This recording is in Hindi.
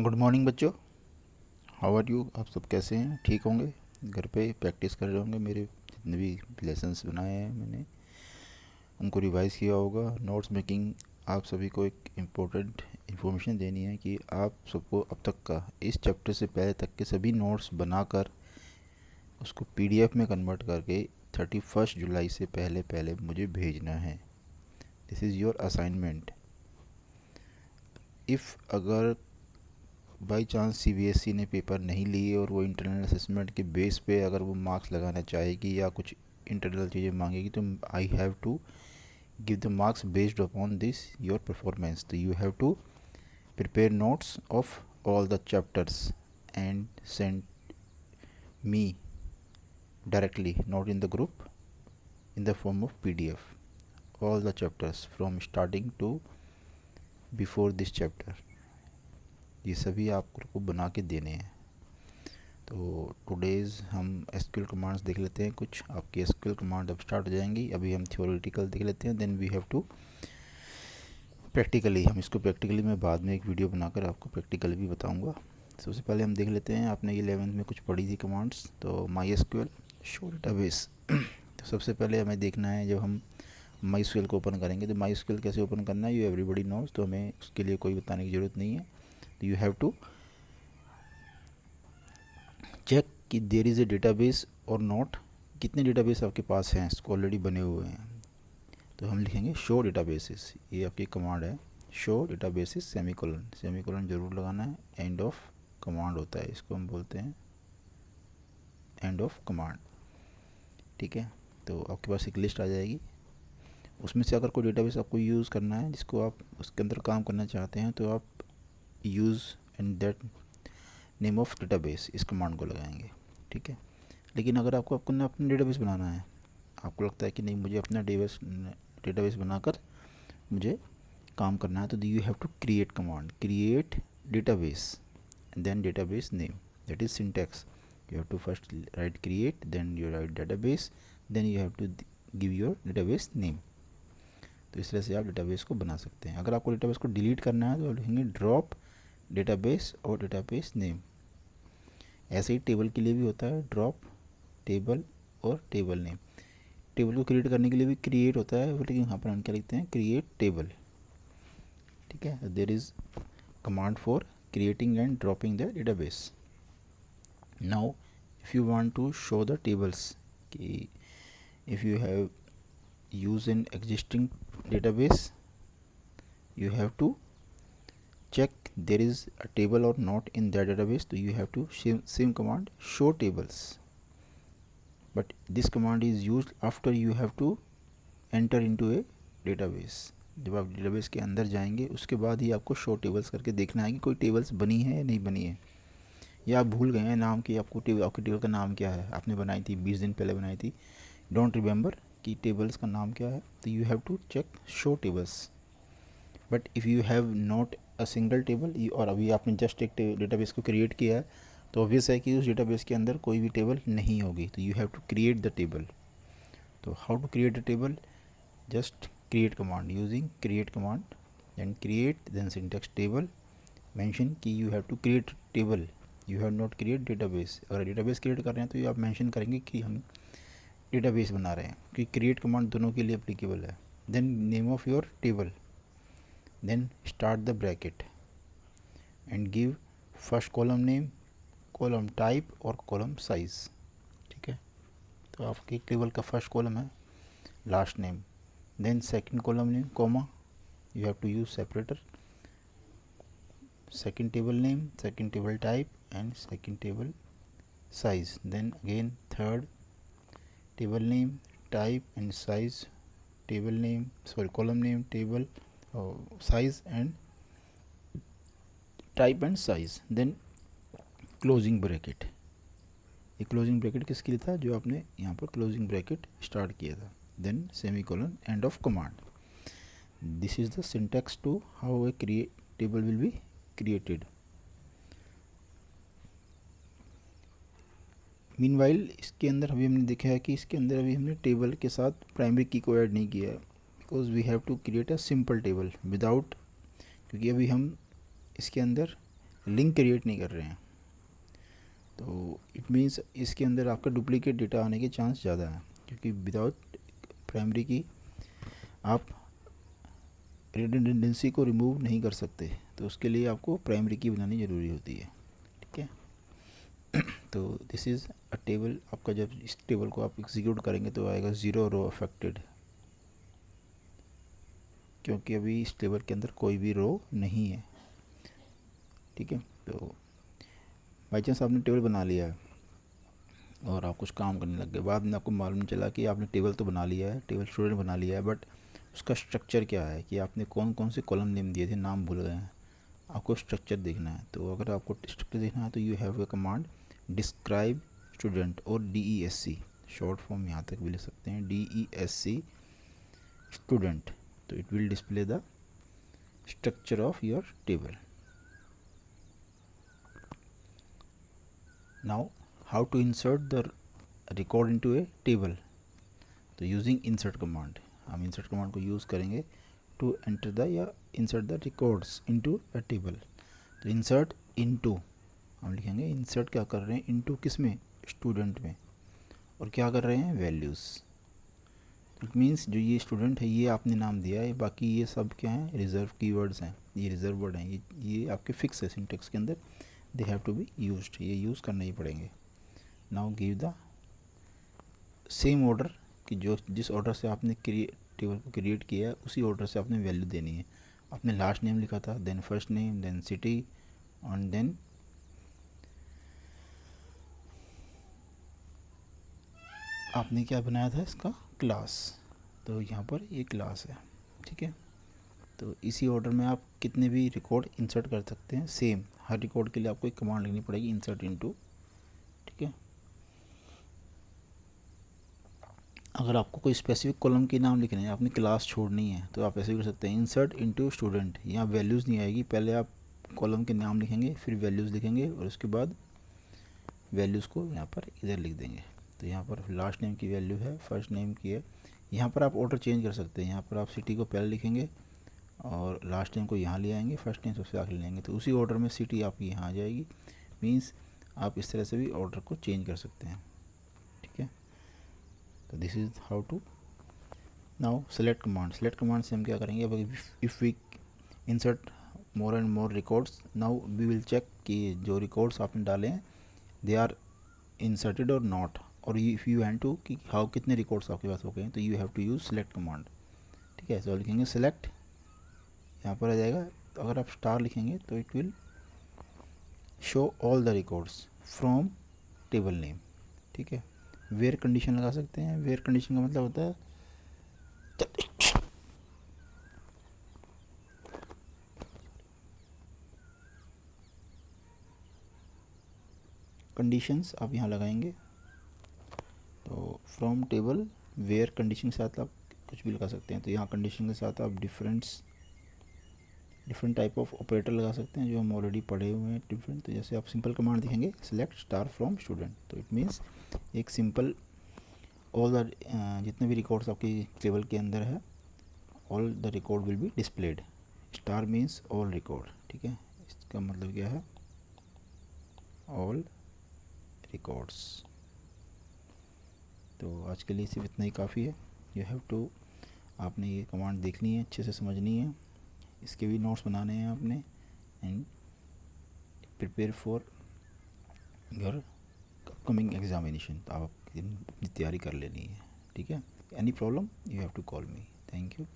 गुड मॉर्निंग बच्चों। How are you? आप सब कैसे हैं? ठीक होंगे? घर पे प्रैक्टिस कर रहे होंगे। मेरे जितने भी लेसन्स बनाए हैं मैंने उनको रिवाइज़ किया होगा। नोट्स मेकिंग आप सभी को एक इम्पोर्टेंट इन्फॉर्मेशन देनी है कि आप सबको अब तक का इस चैप्टर से पहले तक के सभी नोट्स बनाकर उसको पीडीएफ में कन्वर्ट करके 31 जुलाई से पहले पहले मुझे भेजना है। This is your assignment. If अगर बाई चांस सीबीएसई ने पेपर नहीं लिए और वो इंटरनल असेसमेंट के बेस पे अगर वो मार्क्स लगाना चाहेगी या कुछ इंटरनल चीज़ें मांगेगी तो I have to give the marks based upon this your performance. तो you have to prepare notes of all the chapters and send me directly, not in the group, in the form of PDF, all the chapters from starting to before this chapter। ये सभी आपको बना के देने हैं। तो टुडेज़ हम एसक्यूएल कमांड्स देख लेते हैं। कुछ आपकी एसक्यूएल कमांड अब स्टार्ट हो जाएंगी। अभी हम थ्योरेटिकल देख लेते हैं, then we have to practically. हम इसको प्रैक्टिकली मैं बाद में एक वीडियो बनाकर आपको प्रैक्टिकल भी बताऊंगा। सबसे पहले हम देख लेते हैं, आपने 11th में कुछ पढ़ी थी कमांड्स, तो माई एसक्यूएल शो डेटाबेस। तो सबसे पहले हमें देखना है, जब हम माई एसक्यूएल को ओपन करेंगे तो माई एसक्यूएल कैसे ओपन करना है, यू एवरीबॉडी नोज, तो हमें उसके लिए कोई बताने की ज़रूरत नहीं है। तो यू हैव टू चेक कि देयर इज़ ए डेटाबेस और नॉट। कितने डेटाबेस आपके पास हैं, इसको ऑलरेडी बने हुए हैं। तो हम लिखेंगे शो डेटाबेसेस, ये आपकी कमांड है। शो डेटाबेसेस सेमीकोलन, सेमीकोलन जरूर लगाना है। एंड ऑफ कमांड होता है, इसको हम बोलते हैं एंड ऑफ कमांड। ठीक है, तो आपके पास एक लिस्ट आ जाएगी। उसमें से अगर कोई डेटाबेस आपको यूज़ करना है, जिसको आप उसके अंदर काम करना चाहते हैं, तो आप use and that name of database इस कमांड को लगाएंगे। ठीक है, लेकिन अगर आपको अपना डेटाबेस बनाना है, आपको लगता है कि नहीं मुझे अपना डेटाबेस बनाकर मुझे काम करना है, तो you have to create command, create database then database name, that is syntax. you have to first write create, then you write database, then you have to give your database name। तो इस तरह से आप डेटाबेस को बना सकते हैं। अगर आपको डेटाबेस को डिलीट करना है तो आप लिखेंगे ड्रॉप डेटाबेस और डेटाबेस नेम। ऐसे ही टेबल के लिए भी होता है, ड्रॉप टेबल और टेबल नेम। टेबल को क्रिएट करने के लिए भी क्रिएट होता है, लेकिन यहाँ पर हम क्या लिखते हैं, क्रिएट टेबल। ठीक है, there is command for creating and dropping the database. Now if you want to show the tables, if you have used an existing database, you have to check there is a table or not in that database, so you have to same command show tables, but this command is used after you have to enter into a database। जब आप डेटाबेस के अंदर जाएंगे उसके बाद ही आपको शो टेबल्स करके देखना है कि कोई टेबल्स बनी है या नहीं बनी है, या आप भूल गए हैं नाम की, आपकी टेबल का नाम क्या है, आपने बनाई थी 20 दिन पहले बनाई थी, डोंट रिमेंबर कि टेबल्स का नाम क्या है, तो you have to check show tables. But if you have not a single table, और अभी आपने जस्ट एक डेटाबेस को क्रिएट किया है, तो ऑब्वियस है कि उस डेटाबेस के अंदर कोई भी टेबल नहीं होगी, तो you have to create the table. तो how to create the table, just create command using create command, then create, then syntax table, mention कि you have to create table, you have not create database. अगर डेटाबेस क्रिएट कर रहे हैं तो ये आप मेंशन करेंगे कि हम डेटाबेस बना रहे हैं, क्योंकि क्रिएट कमांड दोनों के लिए एप्लीकेबल है। Then name of your table, then start the bracket and give first column name, column type और कॉलम साइज। ठीक है, तो आपके टेबल का फर्स्ट कॉलम है last name, then second column name comma, you have to use separator, second table name, second table type and second table size, then again third table name, type and size, table name, sorry, column name, table size and type and size, then closing bracket। ये क्लोजिंग ब्रैकेट किसके लिए था, जो आपने यहाँ पर क्लोजिंग ब्रैकेट स्टार्ट किया था, then semicolon, end of command. This is the syntax to how a create table will be created. Meanwhile इसके अंदर अभी हमने देखा है कि इसके अंदर अभी हमने टेबल के साथ प्राइमरी की को ऐड नहीं किया है, because we have to create a simple table without, क्योंकि अभी हम इसके अंदर लिंक क्रिएट नहीं कर रहे हैं, तो इट मीन्स इसके अंदर आपका डुप्लीकेट डेटा आने के चांस ज़्यादा है, क्योंकि विदाउट प्राइमरी की आप रिडंडेंसी को रिमूव नहीं कर सकते, तो उसके लिए आपको प्राइमरी की बनानी ज़रूरी होती है। ठीक है, तो दिस इज़ अ टेबल। आपका जब इस टेबल को आप एग्जीक्यूट करेंगे तो आएगा 0 रो अफेक्टेड, क्योंकि अभी इस टेबल के अंदर कोई भी रो नहीं है। ठीक है, तो बाई चांस आपने टेबल बना लिया है और आप कुछ काम करने लग गए, बाद में आपको मालूम चला कि आपने टेबल तो बना लिया है, टेबल स्टूडेंट बना लिया है, बट उसका स्ट्रक्चर क्या है, कि आपने कौन कौन से कॉलम नेम दिए थे, नाम भूल गए हैं। आपको स्ट्रक्चर देखना है, तो अगर आपको स्ट्रक्चर देखना है तो you have a command describe student, और DESC शॉर्ट फॉर्म यहाँ तक भी लिख सकते हैं, DESC स्टूडेंट, तो it will display the structure of your table. Now how to insert the record into a table, तो यूजिंग इंसर्ट कमांड, हम इंसर्ट कमांड को यूज़ करेंगे टू एंटर द या insert the records into a table. तो इंसर्ट इनटू हम लिखेंगे, इंसर्ट क्या कर रहे हैं, इनटू किस में, स्टूडेंट में, और क्या कर रहे हैं, वैल्यूज़। इट मीन्स जो ये स्टूडेंट है ये आपने नाम दिया है, बाकी ये सब क्या हैं, रिजर्व कीवर्ड्स हैं, ये रिजर्व वर्ड हैं, ये आपके फिक्स है सिंटेक्स के अंदर, they have to be used, ये यूज़ करने ही पड़ेंगे। Now give the same order, कि जो जिस ऑर्डर से आपने टेबल को क्रिएट किया है उसी ऑर्डर से आपने वैल्यू देनी है। आपने लास्ट नेम लिखा था, then first name, then city, and then आपने क्या बनाया था, इसका क्लास, तो यहाँ पर ये क्लास है। ठीक है, तो इसी ऑर्डर में आप कितने भी रिकॉर्ड इंसर्ट कर सकते हैं, सेम हर रिकॉर्ड के लिए आपको एक कमांड लिखनी पड़ेगी, इंसर्ट इनटू। ठीक है, अगर आपको कोई स्पेसिफिक कॉलम के नाम लिखने हैं, आपने क्लास छोड़नी है, तो आप ऐसे भी कर सकते हैं, इंसर्ट इनटू स्टूडेंट। यहाँ वैल्यूज़ नहीं आएगी, पहले आप कॉलम के नाम लिखेंगे, फिर वैल्यूज़ लिखेंगे, और उसके बाद वैल्यूज़ को यहाँ पर इधर लिख देंगे। तो यहाँ पर लास्ट नेम की वैल्यू है, फर्स्ट नेम की है। यहाँ पर आप ऑर्डर चेंज कर सकते हैं, यहाँ पर आप सिटी को पहले लिखेंगे और लास्ट नेम को यहाँ ले आएंगे, फर्स्ट नेम सबसे आखिर लेंगे, तो उसी ऑर्डर में सिटी आपकी यहाँ आ जाएगी। मीन्स आप इस तरह से भी ऑर्डर को चेंज कर सकते हैं। ठीक है, तो this is how to. Now select command, select command से हम क्या करेंगे, अब if we insert more and more records, now we will check कि जो रिकॉर्ड्स आपने डाले हैं दे आर इंसर्टेड और नॉट, और इफ़ यू हैव टू कि हाउ कितने रिकॉर्ड्स आपके पास हो गए हैं, तो you have to use select command. ठीक है, तो लिखेंगे सेलेक्ट, यहाँ पर आ जाएगा, तो अगर आप स्टार लिखेंगे तो it will show all the records from table name. ठीक है, वेयर कंडीशन लगा सकते हैं, वेयर कंडीशन का मतलब होता है कंडीशंस आप यहाँ लगाएंगे, तो फ्रॉम टेबल वेयर कंडीशन के साथ आप कुछ भी लगा सकते हैं। तो यहाँ कंडीशन के साथ आप डिफरेंट टाइप ऑफ ऑपरेटर लगा सकते हैं जो हम ऑलरेडी पढ़े हुए हैं डिफरेंट। तो जैसे आप सिंपल कमांड दिखेंगे सेलेक्ट स्टार फ्रॉम स्टूडेंट, तो इट मीन्स एक सिंपल ऑल द जितने भी रिकॉर्ड्स आपकी टेबल के अंदर है, all the record will be displayed. Star means all record. ठीक है, इसका मतलब क्या है, ऑल रिकॉर्ड्स। तो आज के लिए सिर्फ इतना ही काफ़ी है। यू हैव टू, आपने ये कमांड देखनी है, अच्छे से समझनी है, इसके भी नोट्स बनाने हैं आपने, and prepare for your upcoming examination. तो आप अपनी तैयारी कर लेनी है। ठीक है, any problem you have to call me. Thank you.